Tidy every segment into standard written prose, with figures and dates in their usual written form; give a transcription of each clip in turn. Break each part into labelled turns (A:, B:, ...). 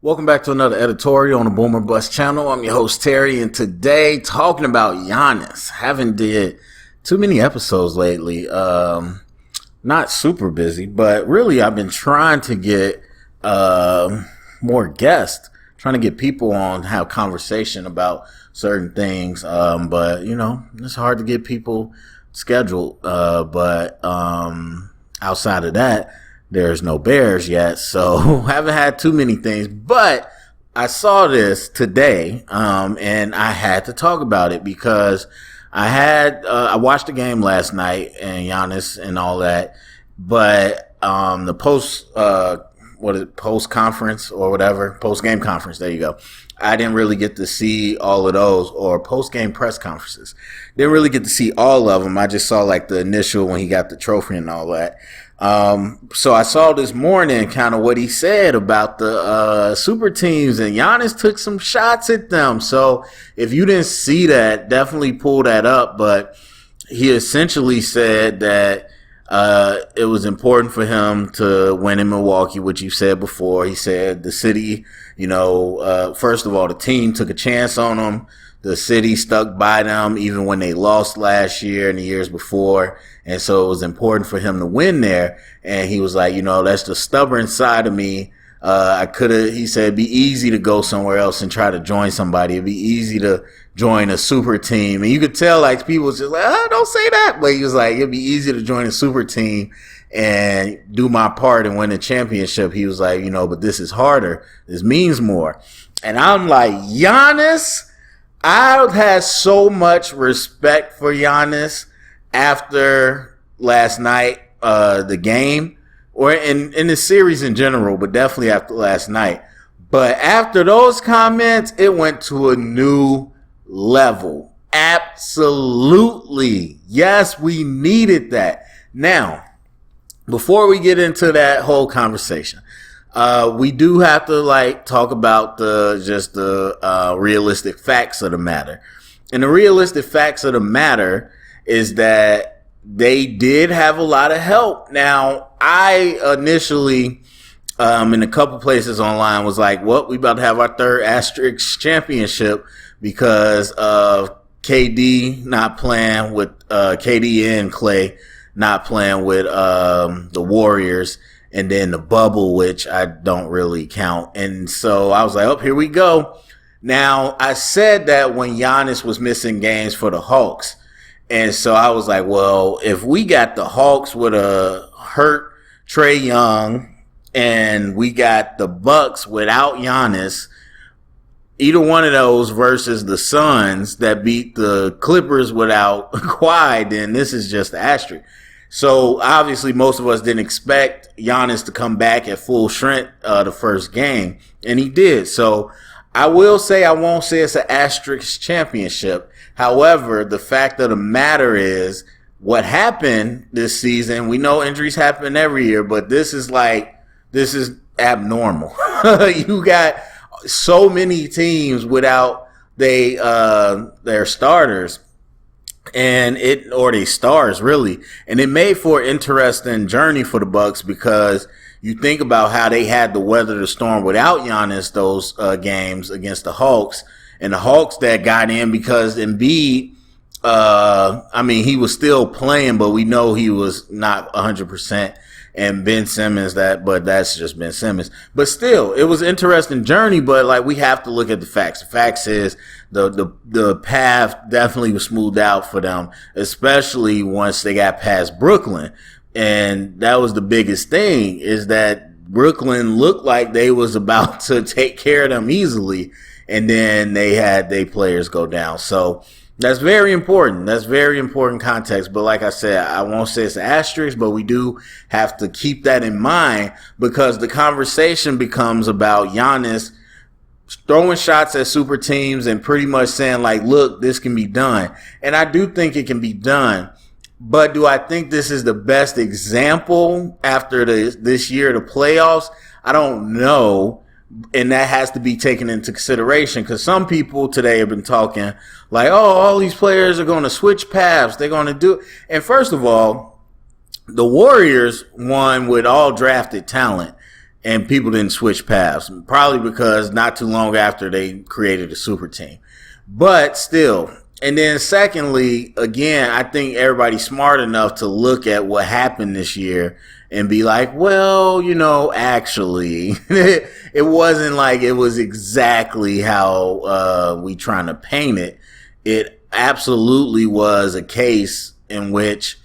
A: Welcome back to another editorial on the Boomer Bust channel. I'm your host Terry, and today talking about Giannis. Haven't did too many episodes lately. Not super busy, but really I've been trying to get more guests, trying to get people on, have conversation about certain things. But you know, it's hard to get people scheduled. But outside of that, there's no Bears yet, so haven't had too many things. But I saw this today, and I had to talk about it because I watched the game last night and Giannis and all that, but the post conference or whatever, post game conference, there you go. I didn't really get to see all of those, or post game press conferences. Didn't really get to see all of them. I just saw like the initial when he got the trophy and all that. So I saw this morning kind of what he said about the super teams, and Giannis took some shots at them. So if you didn't see that, definitely pull that up. But he essentially said that it was important for him to win in Milwaukee, which you said before. He said the city, first of all, the team took a chance on him. The city stuck by them even when they lost last year and the years before. And so it was important for him to win there. And he was like, that's the stubborn side of me. He said it'd be easy to go somewhere else and try to join somebody. It'd be easy to join a super team. And you could tell like people was just like, don't say that. But he was like, it'd be easy to join a super team and do my part and win a championship. He was like, but this is harder. This means more. And I'm like, Giannis, I've had so much respect for Giannis after last night, the game, or in the series in general, but definitely after last night. But after those comments, it went to a new level. Absolutely. Yes, we needed that. Now, before we get into that whole conversation, we do have to talk about the realistic facts of the matter. And the realistic facts of the matter is that they did have a lot of help. Now, I initially, in a couple places online was like, we about to have our third asterisk championship because of KD not playing with, KD and Clay not playing with, the Warriors. And then the bubble, which I don't really count. And so I was like, here we go. Now, I said that when Giannis was missing games for the Hawks. And so I was like, if we got the Hawks with a hurt Trae Young and we got the Bucks without Giannis, either one of those versus the Suns that beat the Clippers without Kawhi, then this is just the asterisk. So obviously most of us didn't expect Giannis to come back at full strength the first game, and he did. So I won't say it's an asterisk championship. However, the fact of the matter is what happened this season. We know injuries happen every year, but this is abnormal. You got so many teams without their starters. Or they stars really. And it made for an interesting journey for the Bucks because you think about how they had to weather the storm without Giannis those games against the Hawks, and the Hawks that got in because Embiid, he was still playing, but we know he was not 100%. And Ben Simmons, but that's just Ben Simmons. But still, it was an interesting journey, but we have to look at the facts. The facts is the path definitely was smoothed out for them, especially once they got past Brooklyn. And that was the biggest thing, is that Brooklyn looked like they was about to take care of them easily, and then they had their players go down. So that's very important. That's very important context. But like I said, I won't say it's an asterisk, but we do have to keep that in mind because the conversation becomes about Giannis throwing shots at super teams and pretty much saying look, this can be done. And I do think it can be done. But do I think this is the best example after this year, the playoffs? I don't know. And that has to be taken into consideration because some people today have been talking all these players are going to switch paths. They're going to do it. And first of all, the Warriors won with all drafted talent. and people didn't switch paths. Probably because not too long after they created a super team. But still. And then secondly, again, I think everybody's smart enough to look at what happened this year and be like, well, actually, it wasn't like it was exactly how we trying to paint it. It absolutely was a case in which,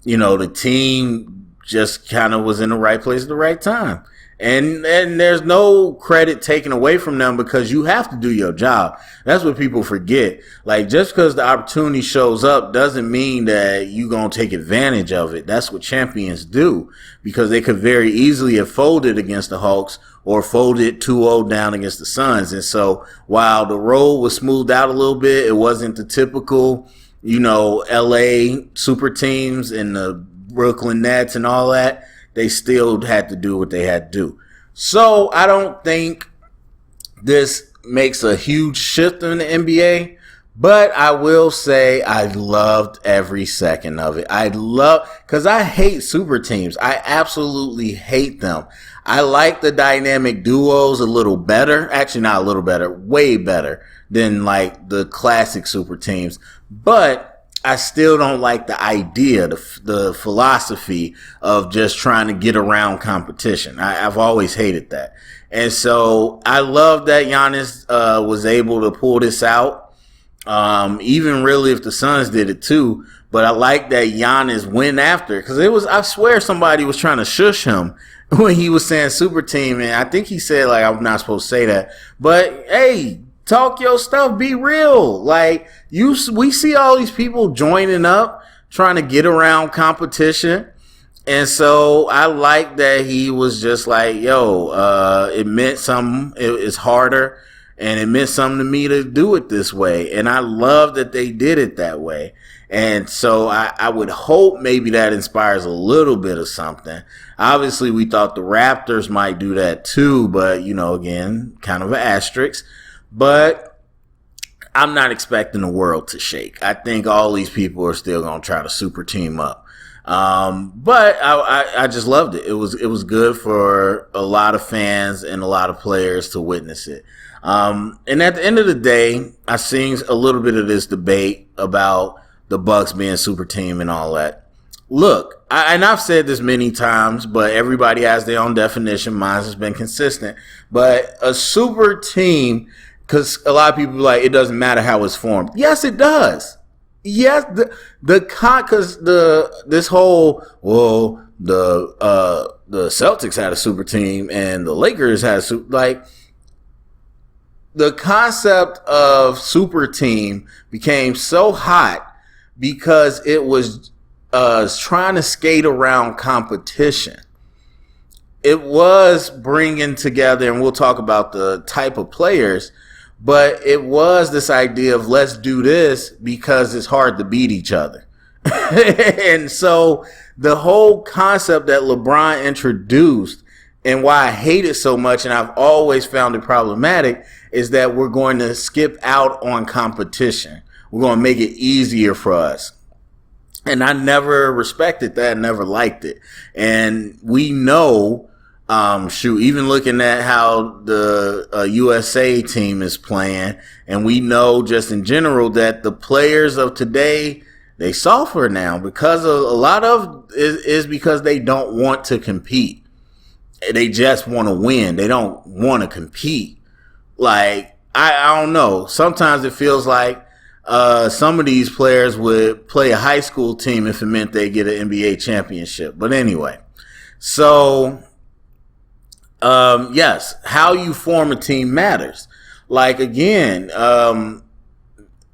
A: the team just kind of was in the right place at the right time. And there's no credit taken away from them because you have to do your job. That's what people forget. Like, just because the opportunity shows up doesn't mean that you're going to take advantage of it. That's what champions do, because they could very easily have folded against the Hawks or folded 2-0 down against the Suns. And so while the road was smoothed out a little bit, it wasn't the typical, LA super teams and the Brooklyn Nets and all that. They still had to do what they had to do. So I don't think this makes a huge shift in the NBA, but I will say I loved every second of it. Because I hate super teams. I absolutely hate them. I like the dynamic duos a little better. Actually, not a little better, way better than like the classic super teams. But I still don't like the idea, the philosophy of just trying to get around competition. I've always hated that. And so I love that Giannis was able to pull this out. Even really if the Suns did it too. But I like that Giannis went after it, because I swear somebody was trying to shush him when he was saying super team. And I think he said, like, I'm not supposed to say that. But hey, talk your stuff. Be real. Like, we see all these people joining up, trying to get around competition. And so I like that he was just like, it meant something. It's harder. And it meant something to me to do it this way. And I love that they did it that way. And so I would hope maybe that inspires a little bit of something. Obviously, we thought the Raptors might do that too. But, again, kind of an asterisk. But I'm not expecting the world to shake. I think all these people are still going to try to super team up. But I just loved it. It was good for a lot of fans and a lot of players to witness it. And at the end of the day, I seen a little bit of this debate about the Bucks being super team and all that. Look, and I've said this many times, but everybody has their own definition. Mine has been consistent. But a super team, because a lot of people are like, it doesn't matter how it's formed. Yes, it does. Yes, because this whole, the Celtics had a super team and the Lakers had a super, like, the concept of super team became so hot because it was trying to skate around competition. It was bringing together, and we'll talk about the type of players, but it was this idea of let's do this because it's hard to beat each other. And so the whole concept that LeBron introduced, and why I hate it so much, and I've always found it problematic, is that we're going to skip out on competition. We're going to make it easier for us. And I never respected that, never liked it. And we know, even looking at how the USA team is playing, and we know just in general that the players of today, they suffer now because of a lot of is because they don't want to compete. They just want to win. They don't want to compete. Like, I don't know. Sometimes it feels like some of these players would play a high school team if it meant they get an NBA championship. But anyway, so yes, how you form a team matters. Like, again,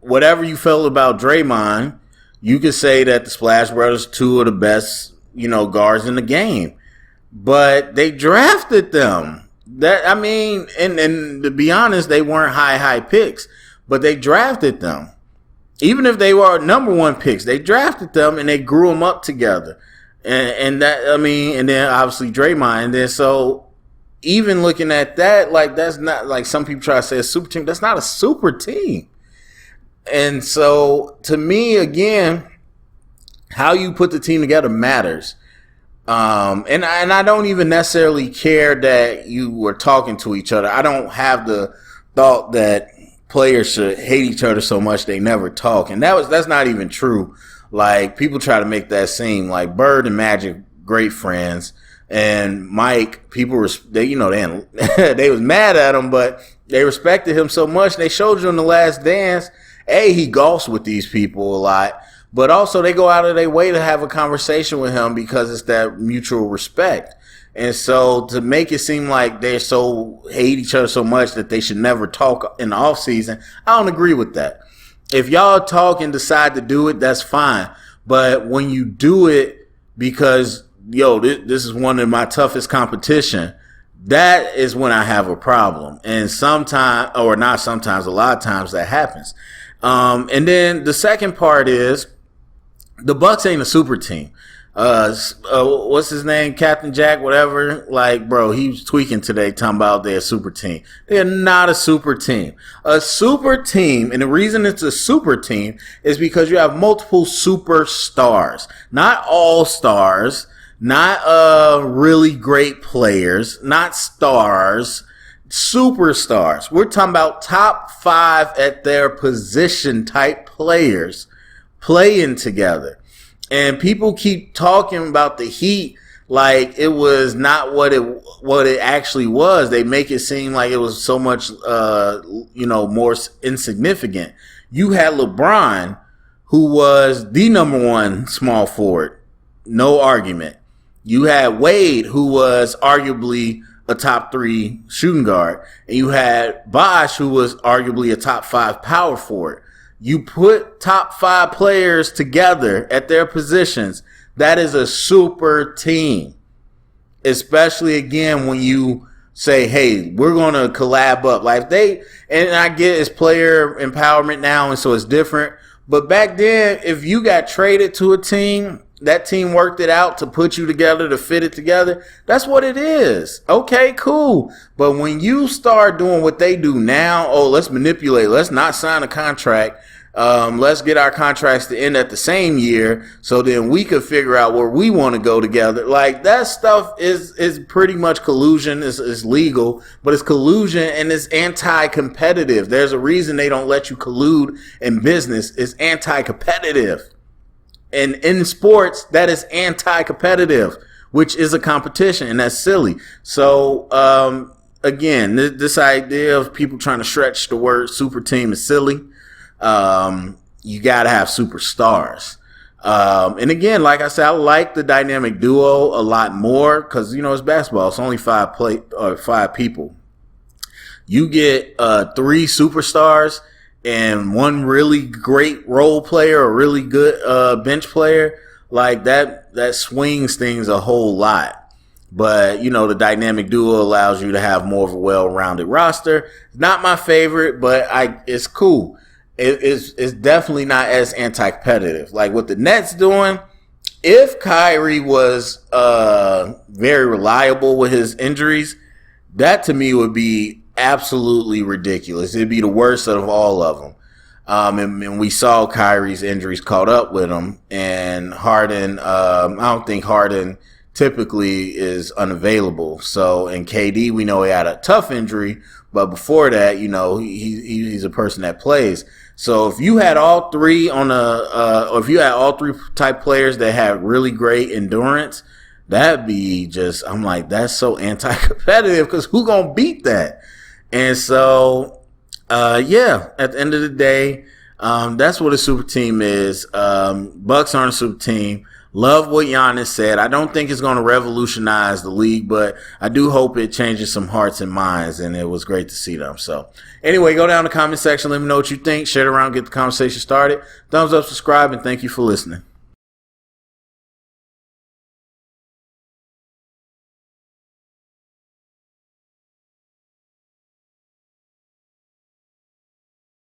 A: whatever you felt about Draymond, you could say that the Splash Brothers, two of the best, guards in the game. But they drafted them. And to be honest, they weren't high picks, but they drafted them. Even if they were number one picks, they drafted them and they grew them up together. And then obviously Draymond. And then so even looking at that, like, that's not, like, some people try to say a super team. That's not a super team. And so to me, again, how you put the team together matters. And I don't even necessarily care that you were talking to each other. I don't have the thought that players should hate each other so much they never talk. And that's not even true. Like, people try to make that seem like Bird and Magic, great friends. And Mike, people were, they was mad at him, but they respected him so much. They showed you in The Last Dance, he golfs with these people a lot, but also they go out of their way to have a conversation with him because it's that mutual respect. And so to make it seem like they hate each other so much that they should never talk in the off season, I don't agree with that. If y'all talk and decide to do it, that's fine. But when you do it because this is one of my toughest competition, that is when I have a problem. And sometimes, or not sometimes, a lot of times that happens. And then the second part is the Bucks ain't a super team. What's his name? Captain Jack, whatever. Like, bro, he was tweaking today talking about they're a super team. They're not a super team. A super team, and the reason it's a super team is because you have multiple superstars. Not all stars. Not really great players, not stars, superstars. We're talking about top 5 at their position type players playing together. And people keep talking about the Heat like it was not what it actually was. They make it seem like it was so much more insignificant. You had LeBron, who was the number 1 small forward, no argument. You had Wade, who was arguably a top 3 shooting guard. And you had Bosh, who was arguably a top 5 power forward. You put top 5 players together at their positions. That is a super team. Especially, again, when you say, hey, we're going to collab up. Like and I get it's player empowerment now, and so it's different. But back then, if you got traded to a team, that team worked it out to put you together, to fit it together. That's what it is. Okay, cool. But when you start doing what they do now, let's manipulate. Let's not sign a contract. Let's get our contracts to end at the same year so then we could figure out where we want to go together. Like, that stuff is pretty much collusion. It's legal, but it's collusion and it's anti-competitive. There's a reason they don't let you collude in business. It's anti-competitive. And in sports, that is anti-competitive, which is a competition, and that's silly. So, again, this idea of people trying to stretch the word super team is silly. You got to have superstars. And again, like I said, I like the dynamic duo a lot more because, it's basketball. It's only 5 people. You get 3 superstars and 1 really great role player, a really good bench player, like that swings things a whole lot. But, the dynamic duo allows you to have more of a well-rounded roster. Not my favorite, but it's cool. It's definitely not as anti-competitive. Like what the Nets doing, if Kyrie was very reliable with his injuries, that to me would be absolutely ridiculous. It'd be the worst of all of them. And we saw Kyrie's injuries caught up with him. And Harden, I don't think Harden typically is unavailable. So, in KD, we know he had a tough injury. But before that, he's a person that plays. So if you had all 3 or if you had all 3 type players that had really great endurance, that'd be I'm like, that's so anti-competitive because who gonna beat that? And so, at the end of the day, that's what a super team is. Bucks aren't a super team. Love what Giannis said. I don't think it's going to revolutionize the league, but I do hope it changes some hearts and minds, and it was great to see them. So, anyway, go down to the comment section. Let me know what you think. Share it around. Get the conversation started. Thumbs up, subscribe, and thank you for listening.